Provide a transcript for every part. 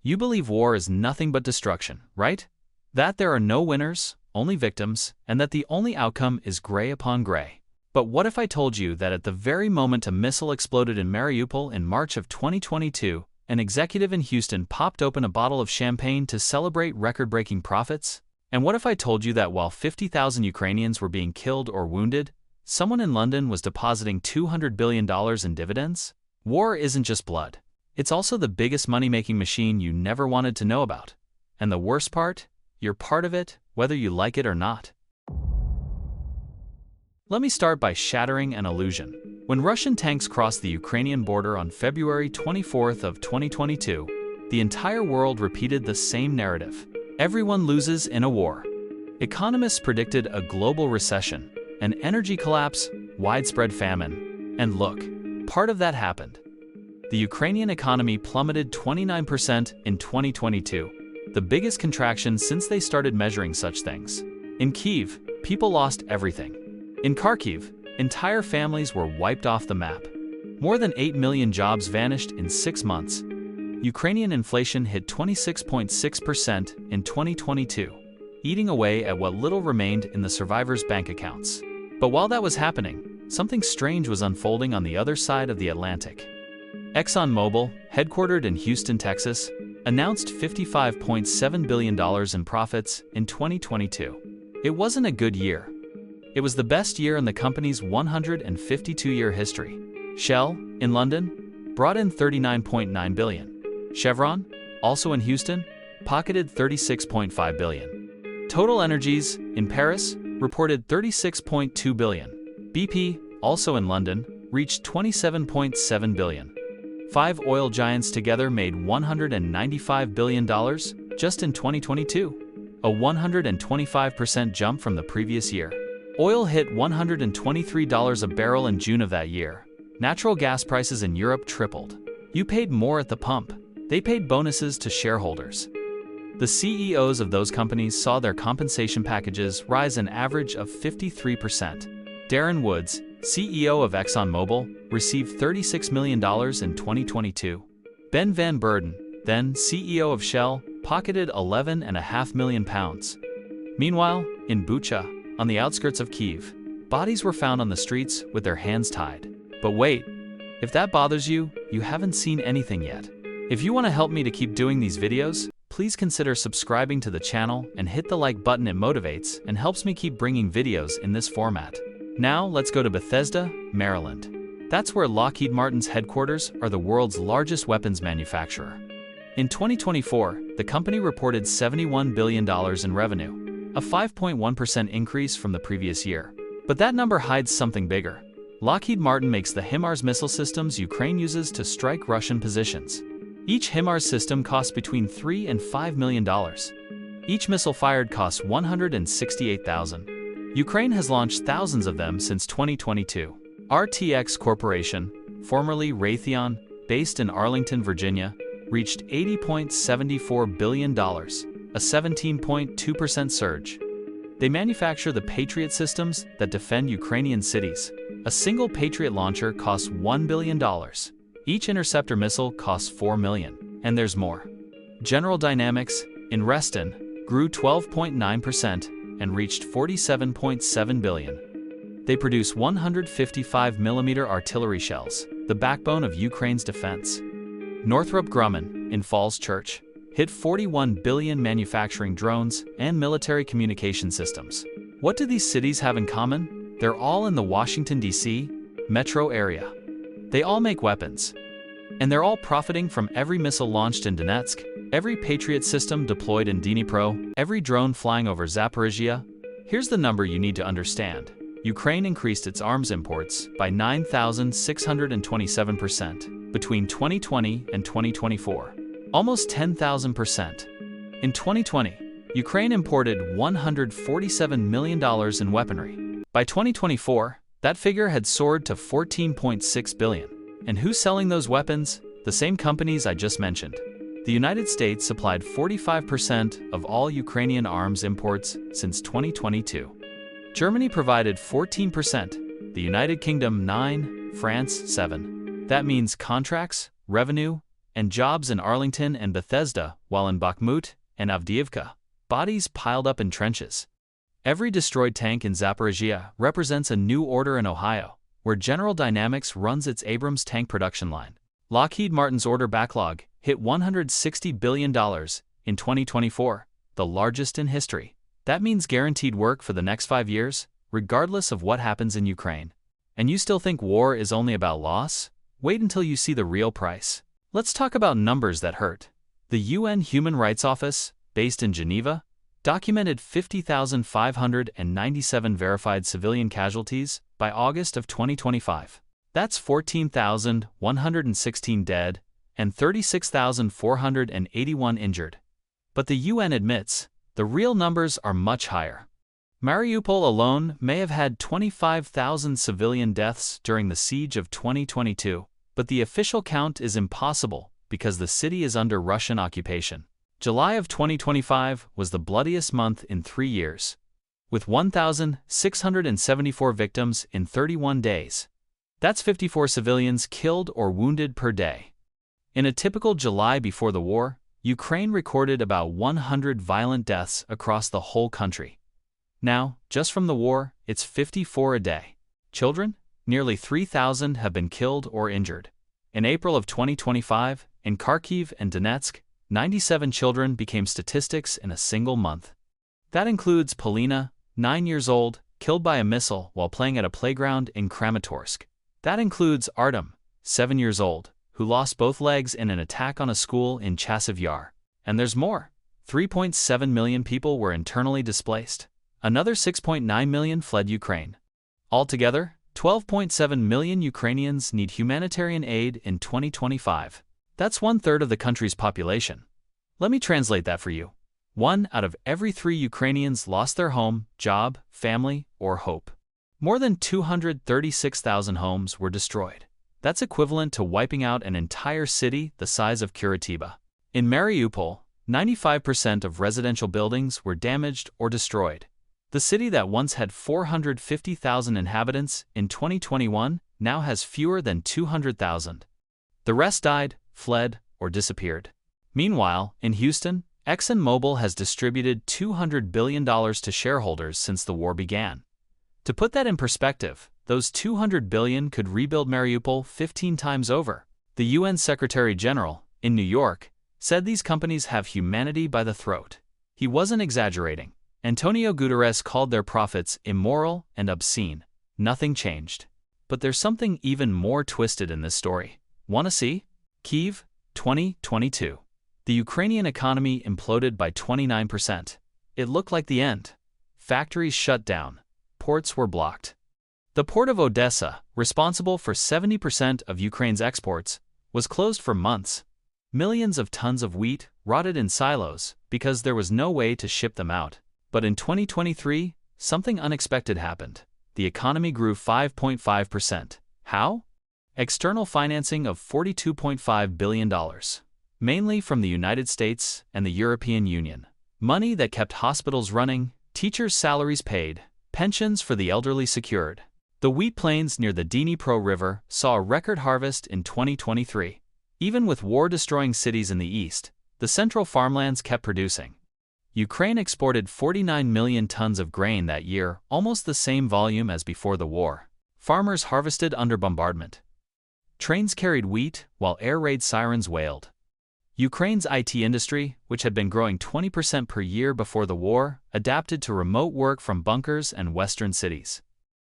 You believe war is nothing but destruction, right? That there are no winners, only victims, and that the only outcome is gray upon gray. But what if I told you that at the very moment a missile exploded in Mariupol in March of 2022, an executive in Houston popped open a bottle of champagne to celebrate record-breaking profits? And what if I told you that while 50,000 Ukrainians were being killed or wounded, someone in London was depositing $200 billion in dividends? War isn't just blood. It's also the biggest money-making machine you never wanted to know about. And the worst part? You're part of it, whether you like it or not. Let me start by shattering an illusion. When Russian tanks crossed the Ukrainian border on February 24th of 2022, the entire world repeated the same narrative. Everyone loses in a war. Economists predicted a global recession, an energy collapse, widespread famine. And look, part of that happened. The Ukrainian economy plummeted 29% in 2022, the biggest contraction since they started measuring such things. In Kyiv, people lost everything. In Kharkiv, entire families were wiped off the map. More than 8 million jobs vanished in 6 months. Ukrainian inflation hit 26.6% in 2022, eating away at what little remained in the survivors' bank accounts. But while that was happening, something strange was unfolding on the other side of the Atlantic. ExxonMobil, headquartered in Houston, Texas, announced $55.7 billion in profits in 2022. It wasn't a good year. It was the best year in the company's 152-year history. Shell, in London, brought in $39.9 billion. Chevron, also in Houston, pocketed $36.5 billion. Total Energies, in Paris, reported $36.2 billion. BP, also in London, reached $27.7 billion. 5 oil giants together made $195 billion just in 2022, a 125% jump from the previous year. Oil hit $123 a barrel in June of that year. Natural gas prices in Europe tripled. You paid more at the pump. They paid bonuses to shareholders. The CEOs of those companies saw their compensation packages rise an average of 53%. Darren Woods, CEO of ExxonMobil, received $36 million in 2022. Ben Van Beurden, then CEO of Shell, pocketed £11.5 million. Meanwhile, in Bucha, on the outskirts of Kyiv, bodies were found on the streets with their hands tied. But wait, if that bothers you, you haven't seen anything yet. If you want to help me to keep doing these videos, please consider subscribing to the channel and hit the like button. It motivates and helps me keep bringing videos in this format. Now let's go to Bethesda, Maryland. That's where Lockheed Martin's headquarters are, the world's largest weapons manufacturer. In 2024, the company reported $71 billion in revenue, a 5.1% increase from the previous year. But that number hides something bigger. Lockheed Martin makes the HIMARS missile systems Ukraine uses to strike Russian positions. Each HIMARS system costs between $3 and $5 million. Each missile fired costs $168,000. Ukraine has launched thousands of them since 2022. RTX Corporation, formerly Raytheon, based in Arlington, Virginia, reached $80.74 billion, a 17.2% surge. They manufacture the Patriot systems that defend Ukrainian cities. A single Patriot launcher costs $1 billion. Each interceptor missile costs $4 million. And there's more. General Dynamics, in Reston, grew 12.9% and reached $47.7 billion. They produce 155mm artillery shells, the backbone of Ukraine's defense. Northrop Grumman, in Falls Church, hit $41 billion manufacturing drones and military communication systems. What do these cities have in common? They're all in the Washington, D.C. metro area. They all make weapons. And they're all profiting from every missile launched in Donetsk, every Patriot system deployed in Dnipro, every drone flying over Zaporizhia. Here's the number you need to understand. Ukraine increased its arms imports by 9,627% between 2020 and 2024, almost 10,000%. In 2020, Ukraine imported $147 million in weaponry. By 2024, that figure had soared to $14.6 billion. And who's selling those weapons? The same companies I just mentioned. The United States supplied 45% of all Ukrainian arms imports since 2022. Germany provided 14%, the United Kingdom 9%, France 7%. That means contracts, revenue, and jobs in Arlington and Bethesda, while in Bakhmut and Avdiivka, bodies piled up in trenches. Every destroyed tank in Zaporizhia represents a new order in Ohio, where General Dynamics runs its Abrams tank production line. Lockheed Martin's order backlog hit $160 billion in 2024, the largest in history. That means guaranteed work for the next 5 years, regardless of what happens in Ukraine. And you still think war is only about loss? Wait until you see the real price. Let's talk about numbers that hurt. The UN Human Rights Office, based in Geneva, documented 50,597 verified civilian casualties by August of 2025. That's 14,116 dead and 36,481 injured. But the UN admits the real numbers are much higher. Mariupol alone may have had 25,000 civilian deaths during the siege of 2022, but the official count is impossible because the city is under Russian occupation. July of 2025 was the bloodiest month in 3 years, with 1,674 victims in 31 days. That's 54 civilians killed or wounded per day. In a typical July before the war, Ukraine recorded about 100 violent deaths across the whole country. Now, just from the war, it's 54 a day. Children? Nearly 3,000 have been killed or injured. In April of 2025, in Kharkiv and Donetsk, 97 children became statistics in a single month. That includes Polina, 9 years old, killed by a missile while playing at a playground in Kramatorsk. That includes Artem, 7 years old, who lost both legs in an attack on a school in Chasiv Yar. And there's more. 3.7 million people were internally displaced. Another 6.9 million fled Ukraine. Altogether, 12.7 million Ukrainians need humanitarian aid in 2025. That's 1/3 of the country's population. Let me translate that for you. 1 out of every 3 Ukrainians lost their home, job, family, or hope. More than 236,000 homes were destroyed. That's equivalent to wiping out an entire city the size of Curitiba. In Mariupol, 95% of residential buildings were damaged or destroyed. The city that once had 450,000 inhabitants in 2021 now has fewer than 200,000. The rest died, fled, or disappeared. Meanwhile, in Houston, ExxonMobil has distributed $200 billion to shareholders since the war began. To put that in perspective, those $200 billion could rebuild Mariupol 15 times over. The UN Secretary General, in New York, said these companies have humanity by the throat. He wasn't exaggerating. Antonio Guterres called their profits immoral and obscene. Nothing changed. But there's something even more twisted in this story. Wanna see? Kyiv, 2022. The Ukrainian economy imploded by 29%. It looked like the end. Factories shut down. Ports were blocked. The port of Odessa, responsible for 70% of Ukraine's exports, was closed for months. Millions of tons of wheat rotted in silos because there was no way to ship them out. But in 2023, something unexpected happened. The economy grew 5.5%. How? External financing of $42.5 billion, mainly from the United States and the European Union. Money that kept hospitals running, teachers' salaries paid, pensions for the elderly secured. The wheat plains near the Dnipro River saw a record harvest in 2023. Even with war-destroying cities in the east, the central farmlands kept producing. Ukraine exported 49 million tons of grain that year, almost the same volume as before the war. Farmers harvested under bombardment. Trains carried wheat, while air raid sirens wailed. Ukraine's IT industry, which had been growing 20% per year before the war, adapted to remote work from bunkers and western cities.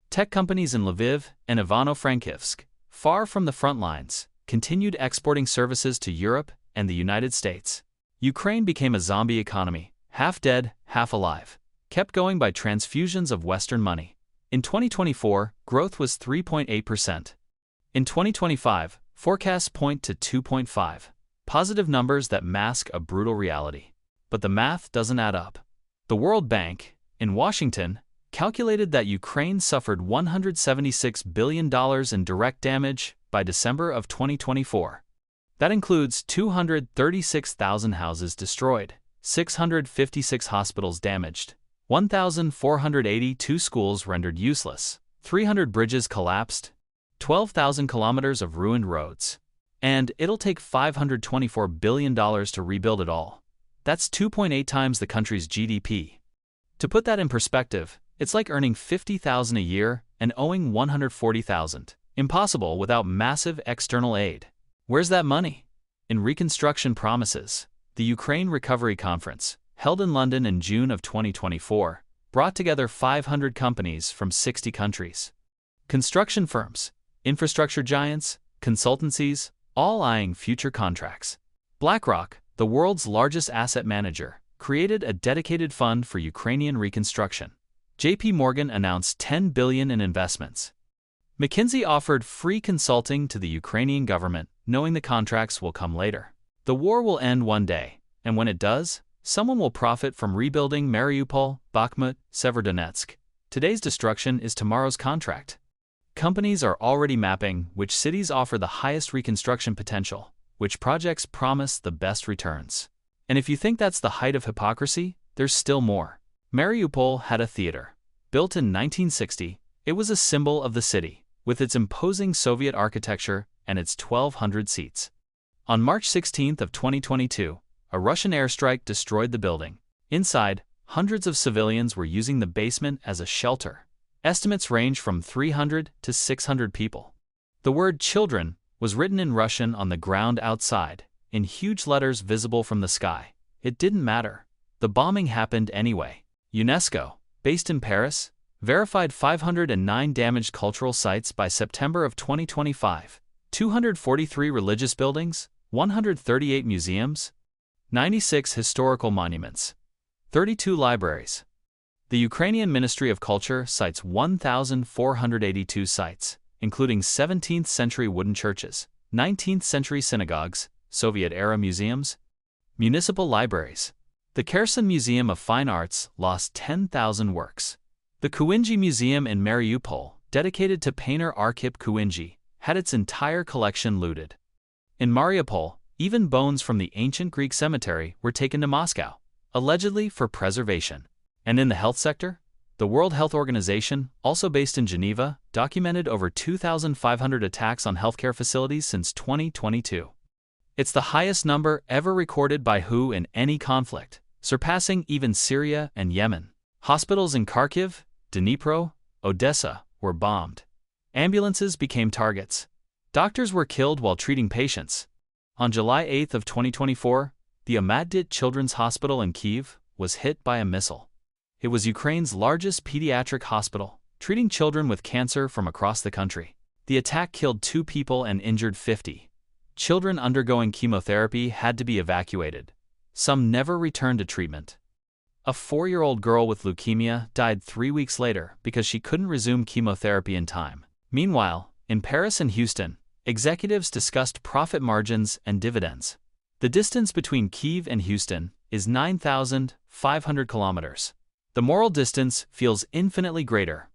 Tech companies in Lviv and Ivano-Frankivsk, far from the front lines, continued exporting services to Europe and the United States. Ukraine became a zombie economy. Half dead, half alive, kept going by transfusions of Western money. In 2024, growth was 3.8%. In 2025, forecasts point to 2.5%. Positive numbers that mask a brutal reality. But the math doesn't add up. The World Bank, in Washington, calculated that Ukraine suffered $176 billion in direct damage by December of 2024. That includes 236,000 houses destroyed, 656 hospitals damaged, 1,482 schools rendered useless, 300 bridges collapsed, 12,000 kilometers of ruined roads. And it'll take $524 billion to rebuild it all. That's 2.8 times the country's GDP. To put that in perspective, it's like earning $50,000 a year and owing $140,000. Impossible without massive external aid. Where's that money? In reconstruction promises. The Ukraine Recovery Conference, held in London in June of 2024, brought together 500 companies from 60 countries. Construction firms, infrastructure giants, consultancies, all eyeing future contracts. BlackRock, the world's largest asset manager, created a dedicated fund for Ukrainian reconstruction. JP Morgan announced $10 billion in investments. McKinsey offered free consulting to the Ukrainian government, knowing the contracts will come later. The war will end one day, and when it does, someone will profit from rebuilding Mariupol, Bakhmut, Severodonetsk. Today's destruction is tomorrow's contract. Companies are already mapping which cities offer the highest reconstruction potential, which projects promise the best returns. And if you think that's the height of hypocrisy, there's still more. Mariupol had a theater. Built in 1960, it was a symbol of the city, with its imposing Soviet architecture and its 1,200 seats. On March 16 of 2022, a Russian airstrike destroyed the building. Inside, hundreds of civilians were using the basement as a shelter. Estimates range from 300 to 600 people. The word children was written in Russian on the ground outside, in huge letters visible from the sky. It didn't matter. The bombing happened anyway. UNESCO, based in Paris, verified 509 damaged cultural sites by September of 2025, 243 religious buildings, 138 museums, 96 historical monuments, 32 libraries. The Ukrainian Ministry of Culture cites 1,482 sites, including 17th-century wooden churches, 19th-century synagogues, Soviet-era museums, municipal libraries. The Kherson Museum of Fine Arts lost 10,000 works. The Kuinji Museum in Mariupol, dedicated to painter Arkhip Kuinji, had its entire collection looted. In Mariupol, even bones from the ancient Greek cemetery were taken to Moscow, allegedly for preservation. And in the health sector, the World Health Organization, also based in Geneva, documented over 2,500 attacks on healthcare facilities since 2022. It's the highest number ever recorded by WHO in any conflict, surpassing even Syria and Yemen. Hospitals in Kharkiv, Dnipro, Odessa were bombed. Ambulances became targets. Doctors were killed while treating patients. On July 8 of 2024, the Ahmadyt Children's Hospital in Kyiv was hit by a missile. It was Ukraine's largest pediatric hospital, treating children with cancer from across the country. The attack killed 2 people and injured 50. Children undergoing chemotherapy had to be evacuated. Some never returned to treatment. A 4-year-old girl with leukemia died 3 weeks later because she couldn't resume chemotherapy in time. Meanwhile, in Paris and Houston, executives discussed profit margins and dividends. The distance between Kyiv and Houston is 9,500 kilometers. The moral distance feels infinitely greater